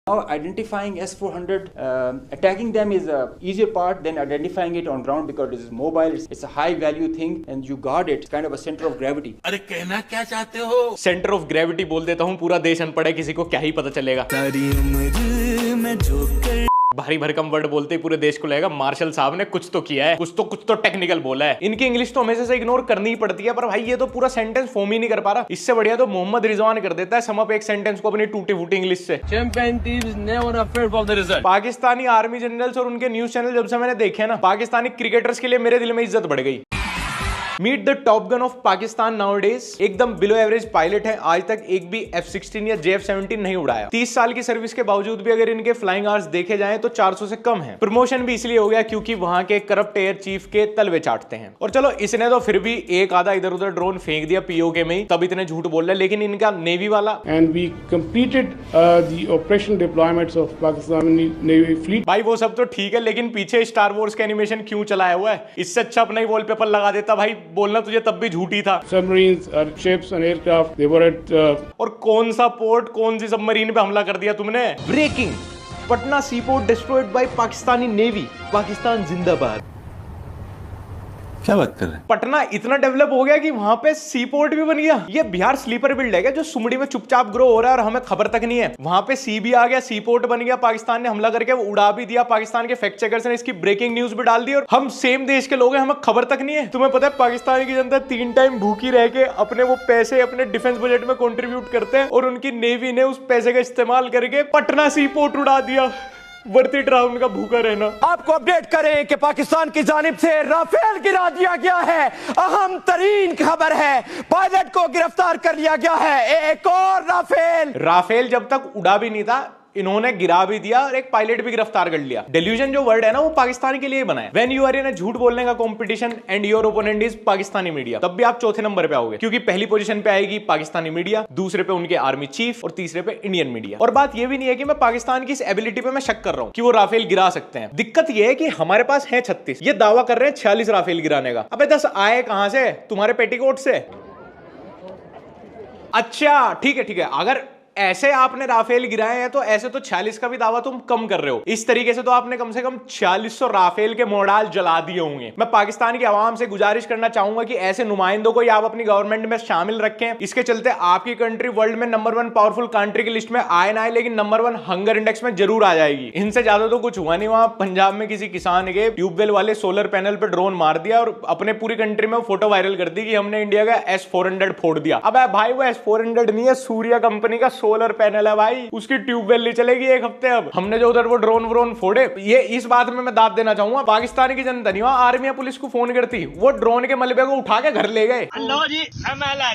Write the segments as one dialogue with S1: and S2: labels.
S1: Now identifying S-400, attacking them is a easier part than identifying it on ground because it is mobile. It's a high value thing and you guard it. It's kind of a center of gravity.
S2: अरे कहना क्या चाहते हो? Centre of gravity बोल देता हूँ, पूरा देश अनपढ़ है, किसी को क्या ही पता चलेगा। सारी उम्र में जोकर भारी भरकम वर्ड बोलते ही पूरे देश को लगेगा मार्शल साहब ने कुछ तो किया है, कुछ तो टेक्निकल बोला है। इनकी इंग्लिश तो हमेशा से इग्नोर करनी ही पड़ती है, पर भाई ये तो पूरा सेंटेंस फॉर्म ही नहीं कर पा रहा। इससे बढ़िया तो मोहम्मद रिजवान कर देता है सम अप एक सेंटेंस को अपनी टूटी फूटी इंग्लिश से। पाकिस्तानी आर्मी जनरल्स और उनके न्यूज चैनल जब से मैंने देखे ना, पाकिस्तानी क्रिकेटर्स के लिए मेरे दिल में इज्जत बढ़ गई। Meet the top gun of Pakistan nowadays, एकदम बिलो एवरेज पायलट है, आज तक एक भी F-16 या JF-17 नहीं उड़ाया। 30 साल की सर्विस के बावजूद भी अगर इनके फ्लाइंग आवर्स देखे जाएं तो 400 से कम है। प्रमोशन भी इसलिए हो गया क्योंकि वहां के करप्ट एयर चीफ के तलवे चाटते हैं। और चलो इसने तो फिर भी एक आधा इधर उधर ड्रोन फेंक दिया POK में ही, तब इतने झूठ बोल रहे, लेकिन इनका नेवी वाला
S3: and we completed the operation deployments of Pakistani navy fleet.
S2: भाई वो सब तो ठीक है, लेकिन पीछे स्टार वॉर्स का एनिमेशन क्यों चलाया हुआ है? इससे अच्छा अपना ही वॉलपेपर लगा देता। भाई बोलना तुझे तब भी झूठी था।
S3: सबमरीन्स और ships and aircraft they were at
S2: और कौन सा पोर्ट, कौन सी सबमरीन पे हमला कर दिया तुमने? Breaking, Patna sea port destroyed by Pakistani navy, Pakistan जिंदाबाद। क्या बात कर रहे हैं? पटना इतना डेवलप हो गया कि वहां पे सी पोर्ट भी बन गया। ये बिहार स्लीपर बिल्ड है क्या जो सुमड़ी में चुपचाप ग्रो हो रहा है और हमें खबर तक नहीं है? वहां पे सी भी आ गया, सी पोर्ट बन गया, पाकिस्तान ने हमला करके वो उड़ा भी दिया, पाकिस्तान के फैक्ट चेकर्स ने इसकी ब्रेकिंग न्यूज भी डाल दी और हम सेम देश के लोग हैं, हमें खबर तक नहीं है। तुम्हें पता है पाकिस्तान की जनता 3 टाइम भूखी रह के अपने वो पैसे अपने डिफेंस बजट में कंट्रीब्यूट करते हैं और उनकी नेवी ने उस पैसे का इस्तेमाल करके पटना सी पोर्ट उड़ा दिया। वर्ती रहा उनका भूखा रहना। आपको अपडेट करें कि पाकिस्तान की जानिब से राफेल गिरा दिया गया है। अहम तरीन खबर है, पायलट को गिरफ्तार कर लिया गया है। एक और राफेल जब तक उड़ा भी नहीं था इन्होंने गिरा भी दिया और एक पायलट भी गिरफ्तार कर लिया। डेल्यूजन जो वर्ड है ना वो पाकिस्तान के लिए बना है। व्हेन यू आर इन अ झूठ बोलने का competition and your opponent is Pakistani media, तब भी आप चौथे नंबर पे आओगे क्योंकि पहली पोजीशन पे आएगी पाकिस्तानी मीडिया, दूसरे पे उनके आर्मी चीफ और तीसरे पे इंडियन मीडिया। और बात ये भी नहीं है कि मैं पाकिस्तान की इस एबिलिटी पे मैं शक कर रहा हूं कि वो राफेल गिरा सकते हैं। दिक्कत ये है कि हमारे पास है 36, ये दावा कर रहे हैं 46 राफेल गिराने का। अबे 10 आए कहां से? तुम्हारे पेटीकोट से। अच्छा ठीक है, अगर ऐसे आपने राफेल गिराए हैं तो ऐसे तो 46 का भी दावा तुम कम कर रहे हो। इस तरीके से तो आपने कम से कम 4600 राफेल के मॉडल जला दिए होंगे। मैं पाकिस्तान की आवाम से गुजारिश करना चाहूंगा कि ऐसे नुमाइंदों को आप अपनी गवर्नमेंट में शामिल रखें। इसके चलते आपकी कंट्री वर्ल्ड में नंबर 1 पावरफुल कंट्री की लिस्ट में आए ना आए, लेकिन नंबर 1 हंगर इंडेक्स में जरूर आ जाएगी। इनसे ज्यादा तो कुछ हुआ नहीं। वहां पंजाब में किसी किसान के ट्यूबवेल वाले सोलर पैनल पर ड्रोन मार दिया और अपने पूरी कंट्री में फोटो वायरल कर दी कि हमने इंडिया का S-400 फोड़ दिया। अब भाई वो S-400 नहीं है, सूर्या कंपनी का सोलर पैनल है भाई, उसकी ट्यूबवेल नहीं चलेगी एक हफ्ते। अब हमने जो उधर वो ड्रोन फोड़े, ये इस बात में मैं दाद देना चाहूंगा पाकिस्तान की जनता नहीं, वहां आर्मी या पुलिस को फोन करती, वो ड्रोन के मलबे को उठा के घर ले गए।
S4: जी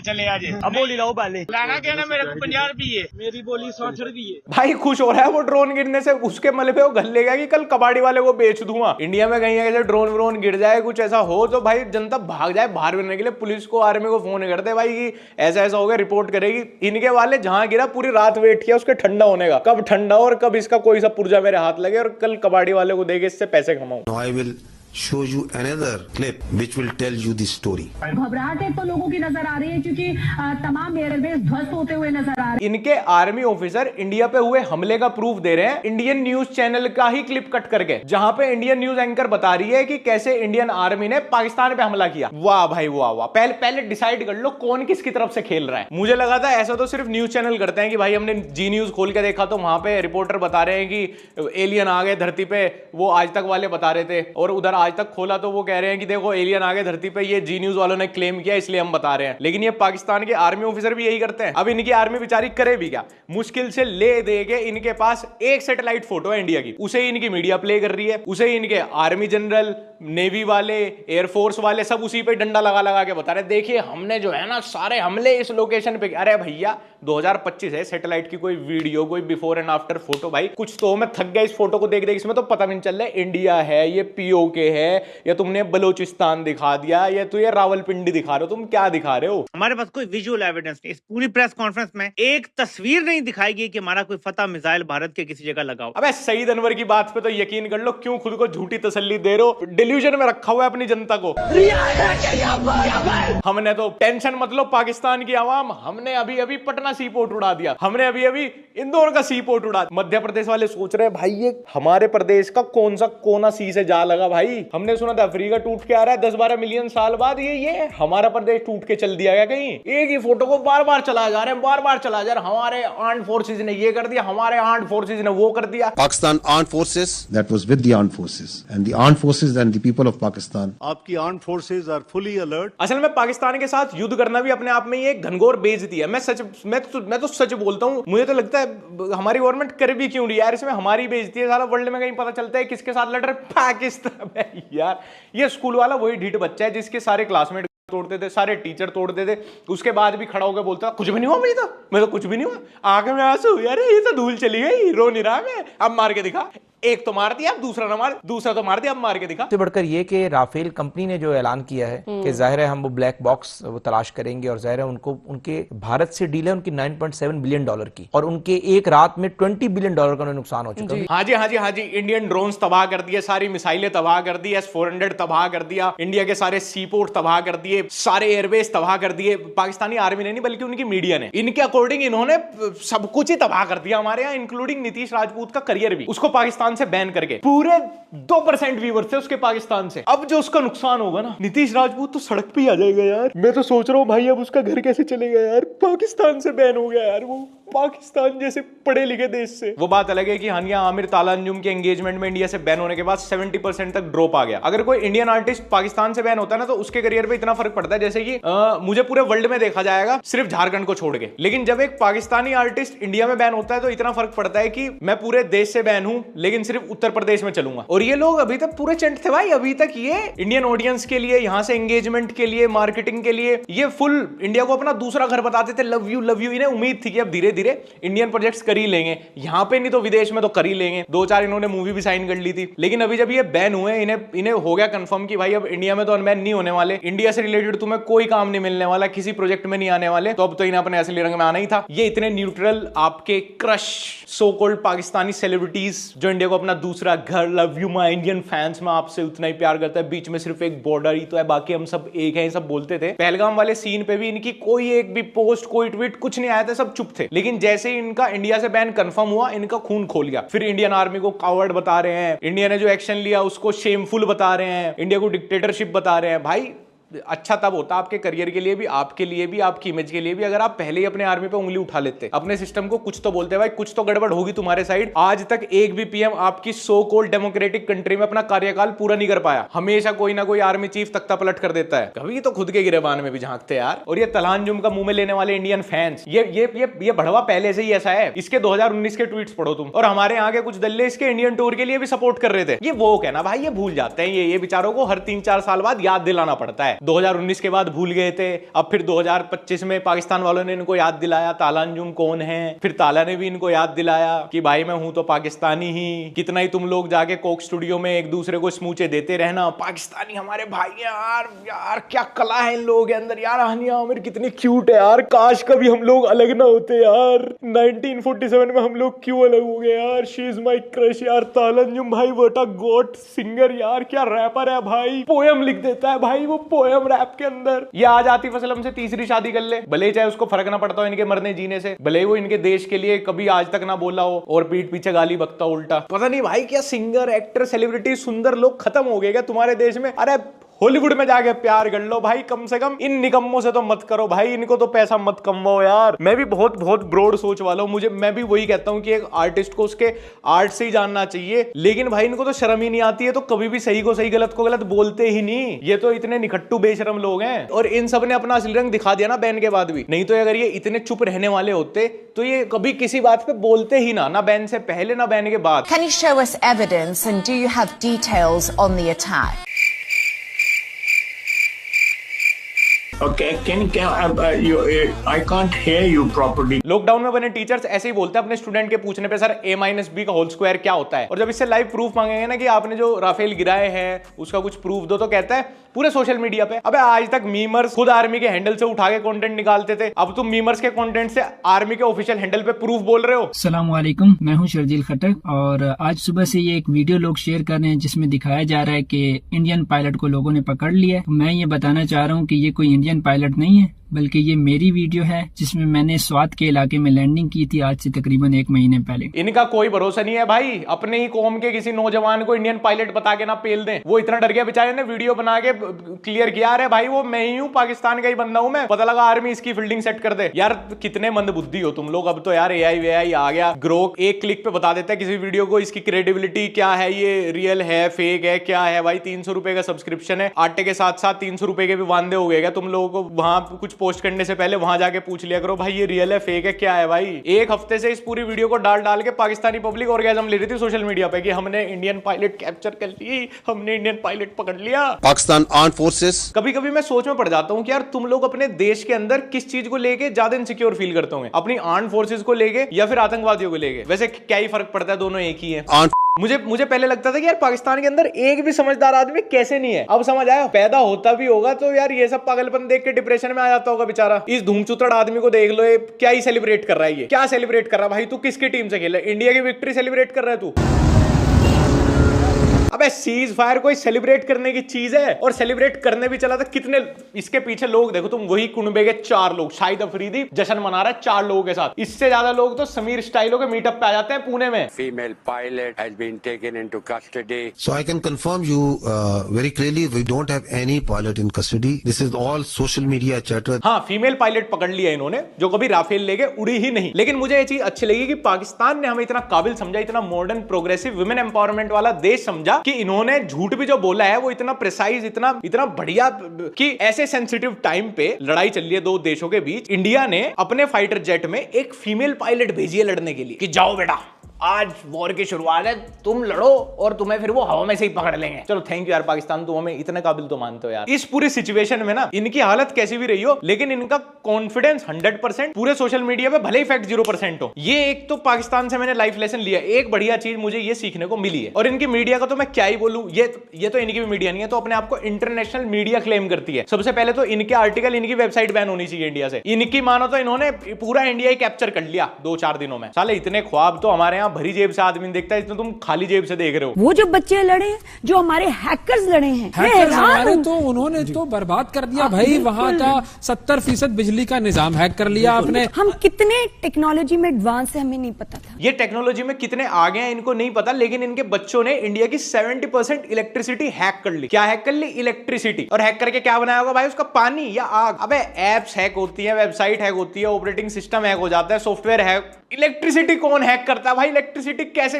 S4: चले आज अब बोली लो पहले लाना क्या ना, मेरे को 50 रुपये, मेरी बोली 60 रुपये।
S2: भाई खुश हो रहा है वो ड्रोन गिरने से, उसके मलबे को घर ले गया कि कल कबाड़ी वाले को बेच दूंगा। इंडिया में कहीं ऐसे ड्रोन गिर जाए, कुछ ऐसा हो तो भाई जनता भाग जाए बाहर बनने के लिए, पुलिस को आर्मी को फोन कर दे भाई कि ऐसा हो गया, रिपोर्ट करेगी। इनके वाले जहां गिरा पूरी रात वेट किया उसके ठंडा होने का, कब ठंडा और कब इसका कोई सा पुर्जा मेरे हाथ लगे और कल कबाड़ी वाले को देके इससे पैसे कमाऊं।
S5: I will show you another clip which will tell you the story.
S6: घबराहट तो लोगों की नजर आ रही है क्योंकि तमाम एयरबेस ध्वस्त होते हुए नजर आ रहे हैं।
S2: इनके आर्मी ऑफिसर इंडिया पे हुए हमले का प्रूफ दे रहे हैं इंडियन न्यूज चैनल का ही क्लिप कट करके, जहां पे इंडियन न्यूज एंकर बता रही है कि कैसे इंडियन आर्मी ने पाकिस्तान पे हमला किया। वाह भाई वाह, पहले डिसाइड कर लो कौन किसकी तरफ से खेल रहा है। मुझे लगा था ऐसा तो सिर्फ न्यूज चैनल करते हैं कि भाई हमने जी न्यूज खोल के देखा तो वहां पे रिपोर्टर बता रहे हैं कि एलियन आ गए धरती पे, वो आज तक वाले बता रहे थे, और उधर आज तक खोला तो वो कह रहे हैं कि देखो एलियन आ गए धरती पे, ये जी न्यूज वालों ने क्लेम किया इसलिए हम बता रहे हैं। लेकिन ये पाकिस्तान के आर्मी ऑफिसर भी यही करते हैं। अब इनकी आर्मी बेचारी करे भी क्या, मुश्किल से ले दे के इनके पास एक सैटेलाइट फोटो है इंडिया की, उसे इनकी मीडिया प्ले कर रही है, उसे इनके आर्मी जनरल, नेवी वाले, एयरफोर्स वाले सब उसी पे डंडा लगा के बता रहे देखिए हमने जो है ना सारे हमले इस लोकेशन पे। अरे भैया 2025 है, सैटेलाइट की कोई वीडियो, कोई बिफोर एंड आफ्टर फोटो, भाई कुछ तो मैं थक गया इस फोटो को देख इसमें तो पता नहीं चल रहा है इंडिया है, ये POK है, या तुमने बलोचिस्तान दिखा दिया, या तो ये रावलपिंडी दिखा रहे हो, तुम क्या दिखा रहे हो?
S7: हमारे पास कोई विजुअल एविडेंस नहीं। इस पूरी प्रेस कॉन्फ्रेंस में एक तस्वीर नहीं दिखाई गई कि हमारा कोई फतह मिसाइल भारत के किसी जगह लगाओ।
S2: अबे सईद अनवर की बात पे तो यकीन कर लो, क्यों खुद को झूठी तसल्ली दे रहे हो? डिल्यूजन में रखा हुआ है अपनी जनता को। हमने तो टेंशन मत लो पाकिस्तान की आवाम, हमने अभी अभी पटना सी पोर्ट उड़ा दिया, हमने अभी अभी इंदौर का सी पोर्ट उड़ा दिया। मध्य प्रदेश वाले सोच रहे हैं भाई ये हमारे प्रदेश का कौन सा कोना सी से जा लगा भाई। हमने सुना था अफ्रीका टूट के आ रहा है 10-12 मिलियन साल बाद, ये हमारा प्रदेश टूट के चल दिया गया कहीं? एक ही फोटो को बार बार चला जा रहे हैं, बार बार चला जा रहे हैं, हमारे आर्म्ड फोर्सेज ने ये कर दिया, हमारे आर्म्ड फोर्सेज ने वो कर दिया।
S5: Pakistan armed forces, that was with the armed forces, and the armed forces and the people of Pakistan.
S8: आपकी armed forces are fully alert.
S2: असल में पाकिस्तान के साथ युद्ध करना भी अपने आप में ये एक घनघोर बेइज्जती है। मैं तो सच बोलता हूँ, मुझे तो लगता है हमारी गवर्नमेंट कर भी क्यों रही है यार, इसमें हमारी बेइज्जती है। सारा वर्ल्ड में कहीं पता चलता है किसके साथ लड़ रहे? पाकिस्तान। यार ये स्कूल वाला वही ढीठ बच्चा है जिसके सारे क्लासमेट तोड़ते थे, सारे टीचर तोड़ते थे, उसके बाद भी खड़ा होकर बोलता कुछ भी नहीं हुआ, मैं तो कुछ भी नहीं हुआ। आंखें में आंसू, यार ये तो धूल चली गई, रो नहीं रहा मैं, अब मार के दिखा। एक तो मार दिया, अब दूसरा ना मार, दूसरा तो मार दिया, अब मार के दिखा।
S9: इससे बढ़कर ये कि राफेल कंपनी ने जो ऐलान किया है कि जाहिर है हम वो ब्लैक बॉक्स वो तलाश करेंगे, और जाहिर है उनको उनके भारत से डील है उनकी $9.7 बिलियन की, और उनके एक रात में $20 बिलियन का उन्हें नुकसान हो चुका है।
S2: हाँ जी, इंडियन ड्रोन्स तबाह कर दिए, सारी मिसाइलें तबाह कर दी, S-400 तबाह कर दिया, इंडिया के सारे सी पोर्ट तबाह कर दिए, सारे एयरबेस तबाह कर दिए। पाकिस्तानी आर्मी ने नहीं बल्कि उनकी मीडिया ने, इनके अकॉर्डिंग इन्होंने सब कुछ ही तबाह कर दिया हमारे यहाँ, इंक्लूडिंग नीतीश राजपूत का करियर भी, उसको पाकिस्तान से बैन करके। पूरे 2% व्यूअर्स थे उसके पाकिस्तान से। अब जो उसका नुकसान होगा ना, नीतीश राजपूत तो सड़क पे ही आ जाएगा यार। मैं तो सोच रहा हूँ भाई अब उसका घर कैसे चलेगा यार, पाकिस्तान से बैन हो गया यार, वो पाकिस्तान जैसे पढ़े लिखे देश से। वो बात अलग है कि हानिया आमिर ताला अंजुम के एंगेजमेंट में इंडिया से बैन होने के बाद 70% तक ड्रॉप आ गया। अगर कोई इंडियन आर्टिस्ट पाकिस्तान से बैन होता है ना, तो उसके करियर पे इतना फर्क पड़ता है जैसे कि मुझे पूरे वर्ल्ड में देखा जाएगा सिर्फ झारखंड को छोड़ के। लेकिन जब एक पाकिस्तानी आर्टिस्ट इंडिया में बैन होता है तो इतना फर्क पड़ता है कि मैं पूरे देश से बैन हूं लेकिन सिर्फ उत्तर प्रदेश में चलूंगा। और ये लोग अभी तक पूरे चंट थे भाई, अभी तक ये इंडियन ऑडियंस के लिए, यहां से एंगेजमेंट के लिए, मार्केटिंग के लिए, ये फुल इंडिया को अपना दूसरा घर बताते थे। Love you. इन्हें उम्मीद थी कि अब धीरे धीरे इंडियन प्रोजेक्ट्स कर ही लेंगे, यहां पे नहीं तो विदेश में तो कर ही लेंगे। 2-4 इन्होंने मूवी भी साइन कर ली थी। लेकिन अभी जब ये बैन हुए, इन्हें हो गया कंफर्म कि भाई अब इंडिया में तो अनबैन नहीं होने वाले, इंडिया से रिलेटेड तुम्हें कोई काम नहीं मिलने वाला, किसी प्रोजेक्ट में नहीं आने वाले, तो अब तो इन्हें अपने असली रंग में आना ही था। ये इतने न्यूट्रल आपके crush so called Pakistani celebrities जो इंडिया को अपना दूसरा घर, love you my Indian fans, मैं आपसे उतना ही प्यार करता है, बीच में सिर्फ एक बॉर्डर ही तो है, बाकी हम सब एक हैं, सब बोलते थे। पहलगाम वाले सीन पे भी इनकी कोई एक भी पोस्ट, कोई ट्वीट, कुछ नहीं आया था, सब चुप थे। लेकिन जैसे ही इनका इंडिया से बैन कंफर्म हुआ, इनका खून खोल गया। फिर इंडियन आर्मी को कावर्ड बता रहे हैं, इंडिया ने जो एक्शन लिया उसको शेमफुल बता रहे हैं, इंडिया को डिक्टेटरशिप बता रहे हैं। भाई अच्छा तब होता आपके करियर के लिए भी, आपके लिए भी, आपकी इमेज के लिए भी, अगर आप पहले ही अपने आर्मी पे उंगली उठा लेते, अपने सिस्टम को कुछ तो बोलते भाई कुछ तो गड़बड़ होगी तुम्हारे साइड। आज तक एक भी पीएम आपकी सो कॉल्ड डेमोक्रेटिक कंट्री में अपना कार्यकाल पूरा नहीं कर पाया, हमेशा कोई ना कोई आर्मी चीफ तख्ता पलट कर देता है। कभी तो खुद के गिरेबान में भी झांकते यार। और ये तलांजुम का मुंह में लेने वाले इंडियन फैंस, ये बढ़वा पहले से ही ऐसा है। इसके 2019 के ट्वीट्स पढ़ो तुम, और हमारे यहाँ के कुछ दल्ले इसके इंडियन टूर के लिए भी सपोर्ट कर रहे थे। ये वो कहना भाई, ये भूल जाते हैं, ये बेचारों को हर 3-4 साल बाद याद दिलाना पड़ता है। 2019 के बाद भूल गए थे, अब फिर 2025 में पाकिस्तान वालों ने इनको याद दिलाया ताला अंजुम कौन है, फिर ताला ने भी इनको याद दिलाया कि भाई मैं हूं तो पाकिस्तानी ही। कितना ही तुम लोग जाके कोक स्टूडियो में एक दूसरे को स्मूचे देते रहना, पाकिस्तानी हमारे भाई यार क्या कला है इन लोगों के अंदर यार। हानिया आमिर कितनी क्यूट है यार, काश कभी हम लोग अलग ना होते यार। 1947 में हम लोग क्यों अलग हो गए यार। शी इज माय क्रश यार। ताला अंजुम भाई व्हाट अ गॉड सिंगर यार, क्या रैपर है भाई, पोएम लिख देता है भाई वो, पोएम रैप के अंदर। ये आज आतिफ असलम से तीसरी शादी कर ले, भले ही चाहे उसको फर्क ना पड़ता हो इनके मरने जीने से, भले ही वो इनके देश के लिए कभी आज तक ना बोला हो और पीठ पीछे गाली बकता उल्टा। पता नहीं भाई क्या सिंगर, एक्टर, सेलिब्रिटी, सुंदर लोग खत्म हो गए क्या तुम्हारे देश में? अरे हॉलीवुड में जाके प्यार कर लो भाई, कम से कम इन निकम्मों से तो मत करो भाई, इनको तो पैसा मत कमवाओ यार। मैं भी बहुत ब्रॉड सोच वाला हूं, मैं भी वही कहता हूं कि एक आर्टिस्ट को उसके आर्ट से ही जानना चाहिए, लेकिन भाई इनको तो शर्म ही नहीं आती है, तो कभी भी सही को सही, गलत को गलत बोलते ही नहीं। ये तो इतने निखट्टू बेशरम लोग हैं, और इन सब ने अपना असली रंग दिखा दिया ना बैन के बाद भी। नहीं तो अगर ये इतने चुप रहने वाले होते तो ये कभी किसी बात पे बोलते ही ना बैन से पहले ना बैन के बाद।
S10: Can you show us evidence and do you have details on the attack?
S2: Lockdown में बने टीचर्स ऐसे ही बोलते हैं अपने स्टूडेंट के पूछने पे, सर a-b का होल स्क्वायर क्या होता है। और जब इससे लाइव प्रूफ मांगेंगे ना कि आपने जो राफेल गिराए हैं उसका कुछ प्रूफ दो, तो कहता है पूरे सोशल मीडिया पे। अबे आज तक मीमर्स खुद आर्मी के हैंडल से उठा के कंटेंट निकालते थे, अब तुम मीमर्स के कंटेंट से आर्मी के ऑफिशियल हैंडल पे प्रूफ बोल रहे हो।
S11: अस्सलाम वालेकुम, मैं हूं शर्जील खट्टक और आज सुबह से ये एक वीडियो लोग शेयर कर रहे हैं जिसमें दिखाया जा रहा है कि इंडियन पायलट को लोगों ने पकड़ लिया है। मैं ये बताना चाह रहा हूँ कि ये कोई इंडियन पायलट नहीं है, बल्कि ये मेरी वीडियो है जिसमें मैंने स्वात के इलाके में लैंडिंग की थी आज से तकरीबन 1 महीने पहले।
S2: इनका कोई भरोसा नहीं है भाई, अपने ही कौम के किसी नौजवान को इंडियन पायलट बता के ना पेल दें। वो इतना डर गया बेचारे ने, वीडियो बना के क्लियर किया, अरे भाई वो मैं ही हूँ, पाकिस्तान का ही बंदा हूँ मैं, पता लगा आर्मी इसकी फील्डिंग सेट कर दे। यार कितने मंद बुद्धि हो तुम लोग। अब तो यार AI आ गया, ग्रोक एक क्लिक पे बता देता है किसी वीडियो को, इसकी क्रेडिबिलिटी क्या है, ये रियल है फेक है क्या है। भाई 300 रुपए का सब्सक्रिप्शन है, आटे के साथ साथ 300 रुपए के भी वांदे हो गए क्या तुम लोगों को। वहां कुछ पोस्ट करने से पहले वहां जाके पूछ लिया करो भाई ये रियल है फेक है क्या है। भाई एक हफ्ते से इस पूरी वीडियो को डाल के पाकिस्तानी पब्लिक ऑर्गेजम ले रही थी सोशल मीडिया पे कि हमने इंडियन पायलट कैप्चर कर ली, हमने इंडियन पायलट पकड़ लिया।
S5: Pakistan Armed Forces.
S2: कभी कभी मैं सोच में पड़ जाता हूँ कि यार तुम लोग अपने देश के अंदर किस चीज को लेके ज्यादा इनसिक्योर फील करते होंगे, अपनी आर्म्ड फोर्सेस को लेके या फिर आतंकवादियों को लेके। वैसे क्या ही फर्क पड़ता है, दोनों एक ही है। मुझे पहले लगता था कि यार पाकिस्तान के अंदर एक भी समझदार आदमी कैसे नहीं है, अब समझ आया, पैदा होता भी होगा तो यार ये सब पागलपन देख के डिप्रेशन में आ जाता होगा बेचारा। इस धूमचुतड़ आदमी को देख लो, ये क्या ही सेलिब्रेट कर रहा है, ये क्या सेलिब्रेट कर रहा है भाई। तू किसकी टीम से खेल रहा है, इंडिया की विक्ट्री सेलिब्रेट कर रहा है तू। अबे सीज फायर कोई सेलिब्रेट करने की चीज है, और सेलिब्रेट करने भी चला था कितने इसके पीछे लोग देखो तुम, वही कुनबे के 4 लोग, शाहिद अफरीदी जश्न मना रहा है 4 लोगों के साथ। इससे ज्यादा लोग तो समीर स्टाइलो के मीटअप पे आ जाते हैं पुणे में।
S12: Female pilot has been taken into custody.
S5: So I can confirm you very clearly we don't have any pilot in custody. This is all social media chatter.
S2: हाँ, फीमेल पायलट पकड़ लिया इन्होंने जो कभी राफेल लेके उड़ी ही नहीं। लेकिन मुझे ये चीज अच्छी लगी कि पाकिस्तान ने हमें इतना काबिल समझा, इतना मॉडर्न प्रोग्रेसिव वुमेन एम्पावरमेंट वाला देश समझा कि इन्होंने झूठ भी जो बोला है वो इतना प्रिसाइज, इतना बढ़िया कि ऐसे सेंसिटिव टाइम पे लड़ाई चल रही है 2 देशों के बीच, इंडिया ने अपने फाइटर जेट में एक फीमेल पायलट भेजी है लड़ने के लिए कि जाओ बेटा आज वॉर की शुरुआत है, तुम लड़ो और तुम्हें फिर वो हवा में से ही पकड़ लेंगे। चलो थैंक यू यार पाकिस्तान, तुम हमें इतने काबिल तो मानते हो यार। इस पूरी सिचुएशन में ना इनकी हालत कैसी भी रही हो, लेकिन इनका कॉन्फिडेंस 100%, पूरे सोशल मीडिया पे भले ही फैक्ट 0% हो। ये एक तो पाकिस्तान से मैंने लाइफ लेसन लिया, एक बढ़िया चीज मुझे ये सीखने को मिली है। और इनकी मीडिया का तो मैं क्या ही बोलूं, ये तो इनकी भी मीडिया नहीं है, तो अपने आप को इंटरनेशनल मीडिया क्लेम करती है। सबसे पहले तो इनके आर्टिकल, इनकी वेबसाइट बैन होनी चाहिए इंडिया से। इनकी मानो तो इन्होंने पूरा इंडिया ही कैप्चर कर लिया 2-4 दिनों में। साले इतने ख्वाब तो हमारे यहाँ भरी जेब से आदमी देखता है, इसमें तुम खाली जेब से देख रहे हो।
S6: वो जो बच्चे लड़े, जो हमारे हैकर्स लड़े हैं,
S11: हैकर्स हमारे तो उन्होंने तो बर्बाद कर दिया भाई। वहाँ का 70% बिजली का निजाम हैक कर लिया आपने।
S6: हम कितने टेक्नोलॉजी में एडवांस है हमें नहीं पता था।
S2: ये टेक्नोलॉजी में कितने आगे हैं इनको नहीं पता, लेकिन इनके बच्चों ने इंडिया की 70% इलेक्ट्रिसिटी हैक कर ली। क्या हैक कर ली? इलेक्ट्रिसिटी। और हैक करके क्या बनाया होगा भाई, उसका पानी या आग। अबे एप्स हैक होती है, वेबसाइट हैक होती है, ऑपरेटिंग सिस्टम हैक हो जाता है, सॉफ्टवेयर हैक। इलेक्ट्रिसिटी कौन हैक करता है भाई? इलेक्ट्रिसिटी कैसे?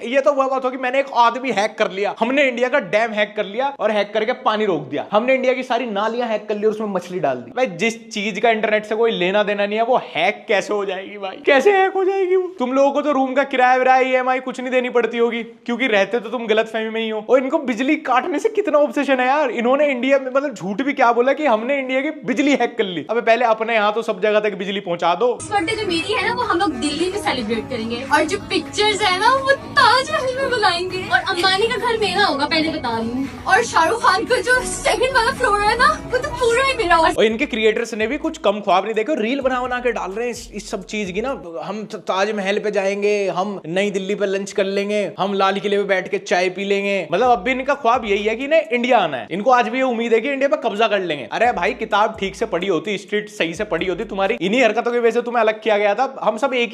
S2: ये तो वह बात होगी मैंने एक आदमी हैक कर लिया, हमने इंडिया का डैम हैक कर लिया और हैक करके पानी रोक दिया, हमने इंडिया की सारी नालियां हैक कर ली और उसमें मछली डाल दी। भाई जिस चीज का इंटरनेट से कोई लेना देना नहीं है वो हैक कैसे हो जाएगी भाई? कैसे हैक हो जाएगी वो? तुम लोगों को तो रूम का किराया विराया EMI कुछ नहीं देनी पड़ती होगी, क्योंकि रहते तो तुम गलतफहमी में ही हो। और इनको बिजली काटने से कितना ऑब्सेशन है यार। इन्होंने इंडिया में मतलब झूठ भी क्या बोला कि हमने इंडिया की बिजली हैक कर ली। अबे पहले अपने यहाँ तो सब जगह तक बिजली पहुंचा दो।
S13: बर्थडे जो मेरी है ना वो हम लोग दिल्ली में सेलिब्रेट करेंगे, और जो पिक्चर्स है ना वो ताजमहल में बुलाएंगे, और अंबानी का घर मेरा होगा पहले बता रही हूँ, और शाहरुख खान का जो 2nd वाला फ्लोर है ना वो तो पूरा ही मेरा होगा।
S2: और इनके क्रिएटर्स ने भी कुछ कम ख्वाब नहीं देखे, रील बना के डाल रहे हैं इस सब चीज की ना। हम ताजमहल पे जाएंगे, हम नई दिल्ली पे लंच कर लेंगे, हम लाल किले पे बैठ के चाय पी लेंगे। मतलब अब भी इनका ख्वाब यही है कि इन्हें इंडिया आना है। इनको आज भी ये उम्मीद है कि इंडिया पे कब्जा कर लेंगे। अरे भाई किताब ठीक से पढ़ी होती, स्ट्रीट सही से पढ़ी होती, तुम्हारी इन्हीं हरकतों की वजह से तुम्हें अलग किया गया था। हम सब एक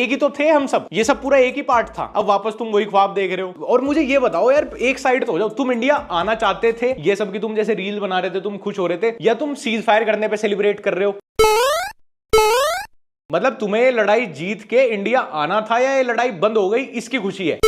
S2: ही तो थे, हम सब ये सब पूरा एक ही पार्ट था। अब वापस तुम वही ख्वाब देख रहे हो। और मुझे ये बताओ यार, एक साइड तो हो जाओ, तुम इंडिया आना चाहते थे ये सब की, तुम जैसे रील बना रहे थे तुम खुश हो रहे थे, या तुम सीज फायर करने पे सेलिब्रेट कर रहे हो? मतलब तुम्हें लड़ाई जीत के इंडिया आना था या ये लड़ाई बंद हो गई इसकी खुशी है?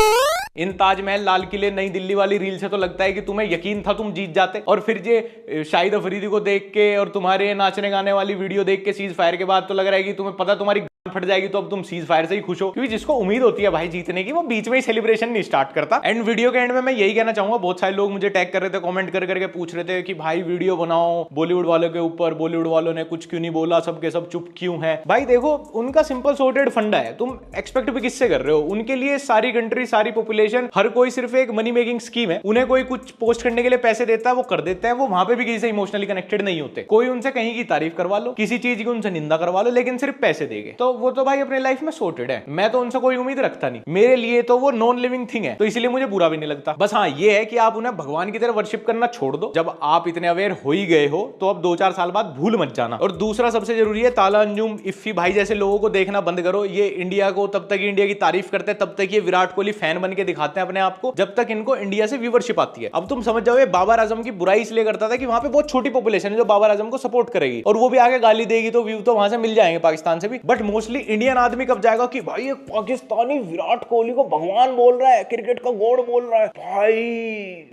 S2: इन ताजमहल, लाल किले, नई दिल्ली वाली रील से तो लगता है कि तुम्हें यकीन था तुम जीत जाते। और फिर ये शाहिद अफरीदी को देख के और तुम्हारे नाचने गाने वाली वीडियो देख के सीज फायर के बाद तो लग रहा है कि तुम्हें पता तुम्हारी फट जाएगी तो अब तुम सीज फायर से ही खुश हो, क्योंकि जिसको उम्मीद होती है भाई जीतने की वो बीच में ही सेलिब्रेशन नहीं स्टार्ट करता। एंड वीडियो के एंड में मैं यही कहना चाहूंगा, बहुत सारे लोग मुझे टैग कर रहे थे, कमेंट कर करके पूछ रहे थे कि भाई वीडियो बनाओ बॉलीवुड वालों के ऊपर, बॉलीवुड वालों ने कुछ क्यों नहीं बोला, सबके सब चुप क्यों है। भाई देखो उनका सिंपल सॉर्टेड फंडा है, तुम एक्सपेक्ट भी किससे कर रहे हो। उनके लिए सारी कंट्री, सारी पॉपुलेशन, हर कोई सिर्फ एक मनी मेकिंग स्कीम है। उन्हें कोई कुछ पोस्ट करने के लिए पैसे देता है, वो कर देते हैं, वो वहां पे भी किसी से इमोशनली कनेक्टेड नहीं होते। कोई उनसे कहीं की तारीफ करवा लो, किसी चीज की उनसे निंदा करवा लो, लेकिन सिर्फ पैसे देंगे, तो वो तो भाई अपने लाइफ में सॉर्टेड है। मैं तो उनसे कोई उम्मीद रखता नहीं, मेरे लिए तो वो नॉन लिविंग थिंग है, तो इसलिए मुझे बुरा भी नहीं लगता। बस हाँ ये है कि आप उन्हें भगवान की तरह वर्शिप करना छोड़ दो। जब आप इतने अवेयर हो ही गए हो तो अब 2-4 साल बाद भूल मत जाना। और दूसरा सबसे जरूरी है, ताला अंजुम, इफ्फी भाई जैसे लोगों को देखना बंद करो। ये इंडिया को तब तक इंडिया की तारीफ करते हैं, तब तक ये विराट कोहली फैन बन के दिखाते हैं अपने आप को, जब तक इनको इंडिया से व्यूवरशिप आती है। अब तुम समझ जाओ, ये बाबर आजम की बुराई इसलिए करता था कि वहां पे बहुत छोटी पॉपुलेशन है जो बाबर आजम को सपोर्ट करेगी, और वो भी आगे गाली देगी तो व्यू तो वहां से मिल जाएंगे पाकिस्तान से भी। बट मोस्टली इंडियन आदमी कब जाएगा कि भाई एक पाकिस्तानी विराट कोहली को भगवान बोल रहा है, क्रिकेट का गॉड बोल रहा है, भाई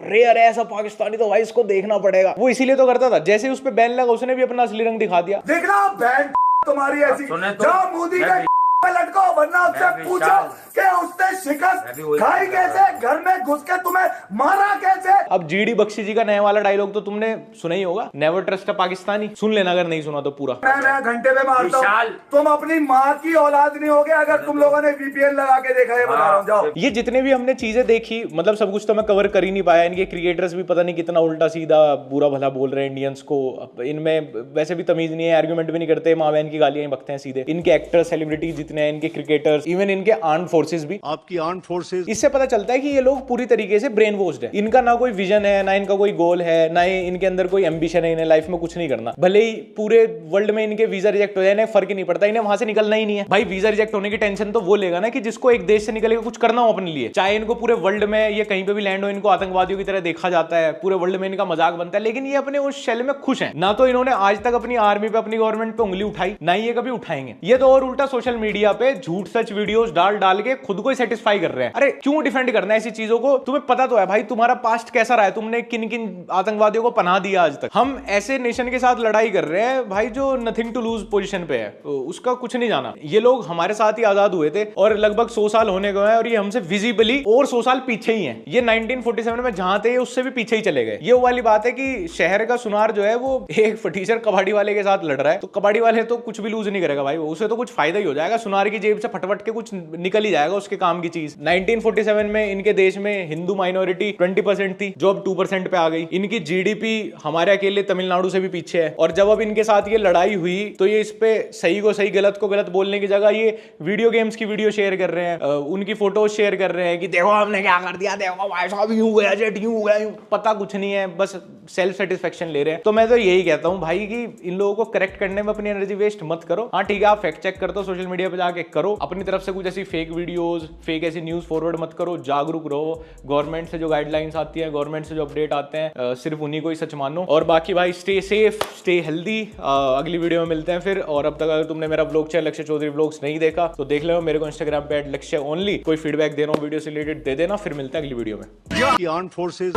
S2: रेयर है ऐसा पाकिस्तानी, तो भाई इसको देखना पड़ेगा। वो इसीलिए तो करता था। जैसे उस पे बैन लगा उसने भी अपना असली रंग दिखा दिया।
S14: देखना बैन तुम्हारी ऐसी, जाओ मोदी का लटको, वरना उससे पूछो कि उसने शिकस्त खाई कैसे, घर में घुस के तुम्हें मारा कैसे।
S2: अब जीडी बख्शी जी का नया वाला डायलॉग तो तुमने सुना ही होगा, नेवर ट्रस्ट अ पाकिस्तानी। सुन लेना अगर नहीं सुना तो पूरा।
S14: मैं घंटे में मारता हूं, तुम अपनी माँ की औलाद नहीं होगे अगर तुम लोगों ने VPN लगा के देखा है, बता रहा हूं, जाओ।
S2: ये जितने भी हमने चीजें देखी, मतलब सब कुछ तो मैं कवर कर ही नहीं पाया। इनके क्रिएटर्स भी पता नहीं कितना उल्टा सीधा बुरा भला बोल रहे हैं इंडियंस को। इनमें वैसे भी तमीज नहीं है, आर्ग्यूमेंट भी नहीं करते, माँ बहन की गालियां बकते हैं सीधे। इनके एक्टर्स, सेलिब्रिटी जितने हैं, इनके क्रिकेटर्स, इवन इनके आर्म्ड फोर्सेस भी,
S8: आपकी आर्म्ड फोर्सेस,
S2: इससे पता चलता है कि ये लोग पूरी तरीके से ब्रेन वॉश्ड है। इनका ना कोई विजन है, ना इनका कोई गोल है, ना ही इनके अंदर कोई एम्बिशन है, इन्हें लाइफ में कुछ नहीं करना। भले ही पूरे वर्ल्ड में इनके वीजा रिजेक्ट हो जाए, इन्हें फर्क ही नहीं पड़ता, इन्हें वहां से निकलना ही नहीं है। भाई वीजा रिजेक्ट होने की टेंशन तो वो लेगा ना कि जिसको एक देश से निकल के कुछ करना हो अपने लिए। चाहे इनको पूरे वर्ल्ड में ये कहीं पे भी लैंड हो, इनको आतंकवादियों की तरह देखा जाता है, पूरे वर्ल्ड में इनका मजाक बनता है, लेकिन ये अपने उस शेल में खुश है। ना तो इन्होंने आज तक अपनी आर्मी पे, अपनी गवर्नमेंट पे उंगली उठाई, ना ही ये कभी उठाएंगे। ये तो और उल्टा सोशल मीडिया पे झूठ सच वीडियोस डाल के खुद को ही सेटिस्फाई कर रहे हैं। अरे क्यों डिफेंड करना है ऐसी चीजों को? तुम्हें पता तो है भाई तुम्हारा पास्ट कैसा रहा है, तुमने किन किन आतंकवादियों को पनाह दिया आज तक। हम ऐसे नेशन के साथ लड़ाई कर रहे हैं भाई जो नथिंग टू लूज पोजीशन पे है, तो उसका कुछ नहीं जाना। ये लोग हमारे साथ ही आजाद हुए थे और लगभग 100 साल होने गए हैं, और ये हमसे विजिबली और 100 साल पीछे ही हैं। ये 1947 में जहां थे उससे भी पीछे ही चले गए। ये वो वाली बात है कि शहर का सुनार जो है वो एक फटीचर कबाड़ी वाले के साथ लड़ रहा है, तो कबाड़ी वाले तो कुछ भी लूज नहीं करेगा भाई, उसे तो कुछ फायदा ही हो जाएगा। सुनार की जेब से फटफट के कुछ निकल ही जाएगा उसके काम की चीज। 1947 में इनके देश में हिंदू माइनॉरिटी 20% थी, जो अब 2% पे आ गई। इनकी जीडीपी हमारे अकेले तमिलनाडु से भी पीछे है। और जब अब इनके साथ ये लड़ाई हुई तो ये इस पे सही को सही, गलत को गलत बोलने की जगह ये वीडियो गेम्स की वीडियो शेयर कर रहे हैं, उनकी फोटोज शेयर कर रहे हैं कि देखो हमने क्या कर दिया, देखो भाई साहब यूं हो गया, जेट यूं हो गया। पता कुछ नहीं है, बस सेल्फ सेटिस्फेक्शन ले रहे हैं। तो मैं तो यही कहता हूं भाई कि इन लोगों को करेक्ट करने में अपनी एनर्जी वेस्ट मत करो। हाँ ठीक है, आप फैक्ट चेक कर दो, सोशल मीडिया पे जाके करो, अपनी तरफ से कुछ ऐसी फेक वीडियोस, फेक ऐसी न्यूज फॉरवर्ड मत करो, जागरूक रहो। गवर्नमेंट से जो गाइडलाइंस आती है, गवर्नमेंट से जो अपडेट आते हैं, सिर्फ उन्हीं को ही सच मानो। और बाकी भाई स्टे सेफ, स्टे हेल्दी। अगली वीडियो में मिलते हैं फिर। और अब तक अगर तुमने मेरा ब्लॉग चैनल लक्ष्य चौधरी ब्लॉग्स नहीं देखा तो देख लो मेरे को इंस्टाग्राम पे @लक्ष्य ओनली। कोई फीडबैक देना हो वीडियो से रिलेटेड दे देना। फिर मिलते हैं अगली वीडियो में।
S8: Armed forces